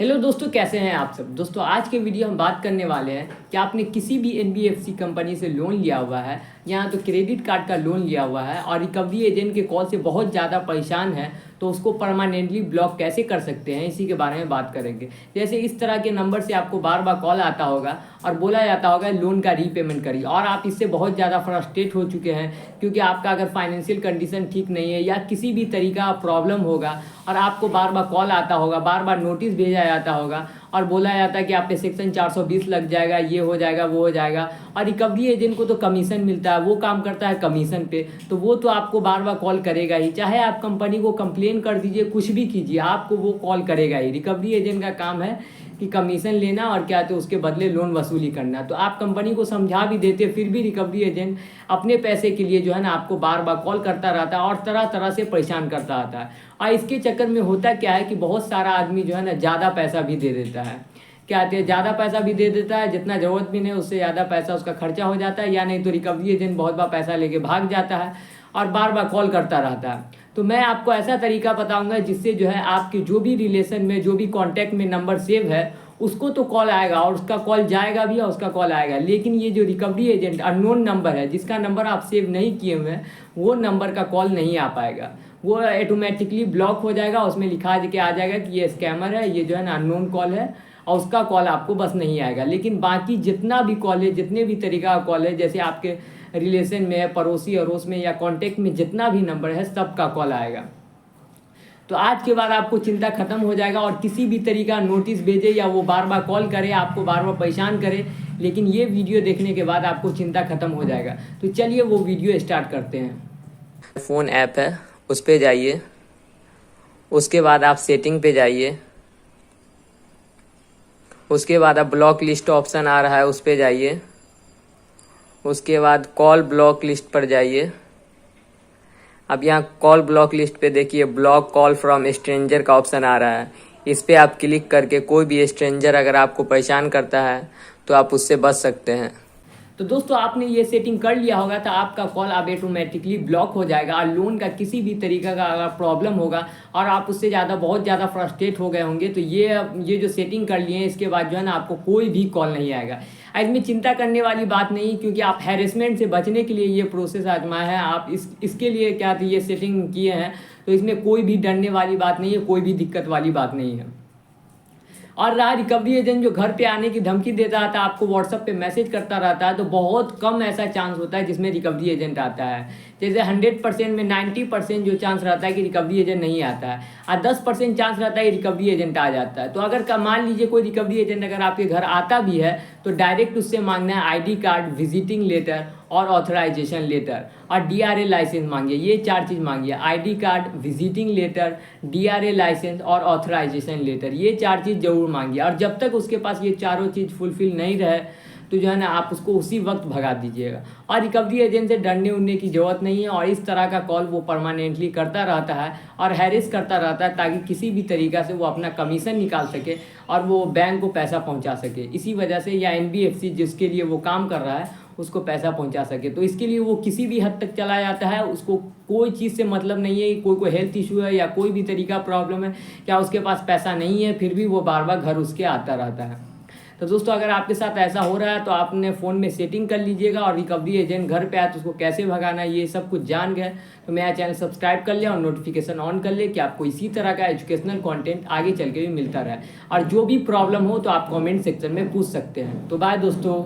Hello दोस्तों, कैसे हैं आप सब। दोस्तों आज के वीडियो हम बात करने वाले हैं कि आपने किसी भी एनबीएफसी कंपनी से लोन लिया हुआ है या तो क्रेडिट कार्ड का लोन लिया हुआ है और रिकवरी एजेंट के कॉल से बहुत ज़्यादा परेशान है, तो उसको परमानेंटली ब्लॉक कैसे कर सकते हैं, इसी के बारे में बात करेंगे। जैसे इस तरह के नंबर से आपको बार बार कॉल आता होगा और बोला जाता होगा लोन का रीपेमेंट करिए, और आप इससे बहुत ज़्यादा फ्रस्ट्रेट हो चुके हैं क्योंकि आपका अगर फाइनेंशियल कंडीशन ठीक नहीं है या किसी भी तरीका का प्रॉब्लम होगा और आपको बार बार कॉल आता होगा, बार बार नोटिस भेजा जाता होगा और बोला जाता है कि आप पे सेक्शन 420 लग जाएगा, ये हो जाएगा, वो हो जाएगा। और रिकवरी एजेंट को तो कमीशन मिलता है, वो काम करता है कमीशन पे, तो वो तो आपको बार बार कॉल करेगा ही। चाहे आप कंपनी को कंप्लेन कर दीजिए, कुछ भी कीजिए, आपको वो कॉल करेगा ही। रिकवरी एजेंट का काम है कि कमीशन लेना और क्या तो उसके बदले लोन वसूली करना। तो आप कंपनी को समझा भी देते, फिर भी रिकवरी एजेंट अपने पैसे के लिए जो है ना आपको बार बार कॉल करता रहता है और तरह तरह से परेशान करता रहता है। और इसके चक्कर में होता क्या है कि बहुत सारा आदमी जो है ना ज़्यादा पैसा भी दे देता है, क्या कहते हैं, ज़्यादा पैसा भी दे देता है, जितना ज़रूरत भी नहीं उससे ज़्यादा पैसा उसका खर्चा हो जाता है, या नहीं तो रिकवरी एजेंट बहुत बार पैसा लेके भाग जाता है और बार बार कॉल करता रहता है। तो मैं आपको ऐसा तरीका बताऊंगा जिससे जो है आपके जो भी रिलेशन में, जो भी कॉन्टैक्ट में नंबर सेव है उसको तो कॉल आएगा और उसका कॉल जाएगा भी और उसका कॉल आएगा, लेकिन ये जो रिकवरी एजेंट अननोन नंबर है जिसका नंबर आप सेव नहीं किए हुए हैं, वो नंबर का कॉल नहीं आ पाएगा, वो ऑटोमेटिकली ब्लॉक हो जाएगा। उसमें लिखा के आ जाएगा कि ये स्कैमर है, ये जो है ना अननोन कॉल है, और उसका कॉल आपको बस नहीं आएगा। लेकिन बाकी जितना भी कॉल है, जितने भी तरीका का कॉल है, जैसे आपके रिलेशन में है, पड़ोसी अड़ोस में या कॉन्टैक्ट में जितना भी नंबर है, सबका कॉल आएगा। तो आज के बाद आपको चिंता खत्म हो जाएगा और किसी भी तरीका नोटिस भेजे या वो बार बार कॉल करे, आपको बार बार परेशान करे, लेकिन ये वीडियो देखने के बाद आपको चिंता खत्म हो जाएगा। तो चलिए वो वीडियो स्टार्ट करते हैं। फ़ोन ऐप है, उस पे जाइए। उसके बाद आप सेटिंग पे जाइए। उसके बाद आप ब्लॉक लिस्ट ऑप्शन आ रहा है, उस पे जाइए। उसके बाद कॉल ब्लॉक लिस्ट पर जाइए। अब यहाँ कॉल ब्लॉक लिस्ट पे देखिए, ब्लॉक कॉल फ्रॉम स्ट्रेंजर का ऑप्शन आ रहा है। इस पे आप क्लिक करके कोई भी स्ट्रेंजर अगर आपको परेशान करता है तो आप उससे बच सकते हैं। तो दोस्तों आपने ये सेटिंग कर लिया होगा तो आपका कॉल अब ऑटोमेटिकली ब्लॉक हो जाएगा, और लोन का किसी भी तरीका का अगर प्रॉब्लम होगा और आप उससे ज़्यादा बहुत ज़्यादा फ्रस्ट्रेट हो गए होंगे तो ये जो सेटिंग कर लिए हैं, इसके बाद जो है ना आपको कोई भी कॉल नहीं आएगा। इसमें चिंता करने वाली बात नहीं, क्योंकि आप हैरेसमेंट से बचने के लिए ये प्रोसेस आजमाया है, आप इसके लिए क्या थी ये सेटिंग किए हैं, तो इसमें कोई भी डरने वाली बात नहीं है, कोई भी दिक्कत वाली बात नहीं है। और रहा रिकवरी एजेंट जो घर पे आने की धमकी देता रहता है, आपको व्हाट्सएप पे मैसेज करता रहता है, तो बहुत कम ऐसा चांस होता है जिसमें रिकवरी एजेंट आता है। जैसे 100% में 90% जो चांस रहता है कि रिकवरी एजेंट नहीं आता है, और 10% चांस रहता है रिकवरी एजेंट आ जाता है। तो अगर मान लीजिए कोई रिकवरी एजेंट अगर आपके घर आता भी है तो डायरेक्ट उससे मांगना है आईडी कार्ड, विजिटिंग लेटर और ऑथराइजेशन लेटर और डीआरए लाइसेंस मांगिए। ये 4 चीज़ मांगिए, ID card, visiting letter, DRA licence और ऑथराइजेशन लेटर, ये 4 चीज़ जरूर मांगिए। और जब तक उसके पास ये चारों चीज़ फुलफिल नहीं रहे तो जो है ना आप उसको उसी वक्त भगा दीजिएगा। और रिकवरी एजेंट से डरने उड़ने की ज़रूरत नहीं है, और इस तरह का कॉल वो परमानेंटली करता रहता है और हैरेस करता रहता है ताकि किसी भी तरीक़ा से वो अपना कमीशन निकाल सके और वो बैंक को पैसा पहुंचा सके। इसी वजह से, या एनबीएफसी जिसके लिए वो काम कर रहा है उसको पैसा पहुंचा सके, तो इसके लिए वो किसी भी हद तक चला जाता है। उसको कोई चीज़ से मतलब नहीं है, कोई हेल्थ इशू है या कोई भी तरीका प्रॉब्लम है, क्या उसके पास पैसा नहीं है, फिर भी वो बार बार घर उसके आता रहता है। तो दोस्तों अगर आपके साथ ऐसा हो रहा है तो आपने फ़ोन में सेटिंग कर लीजिएगा, और रिकवरी एजेंट घर पे आए तो उसको कैसे भगाना है ये सब कुछ जान गए तो मेरा चैनल सब्सक्राइब कर ले और नोटिफिकेशन ऑन कर ले कि आपको इसी तरह का एजुकेशनल कंटेंट आगे चल के भी मिलता रहे। और जो भी प्रॉब्लम हो तो आप कमेंट सेक्शन में पूछ सकते हैं। तो बाय दोस्तों।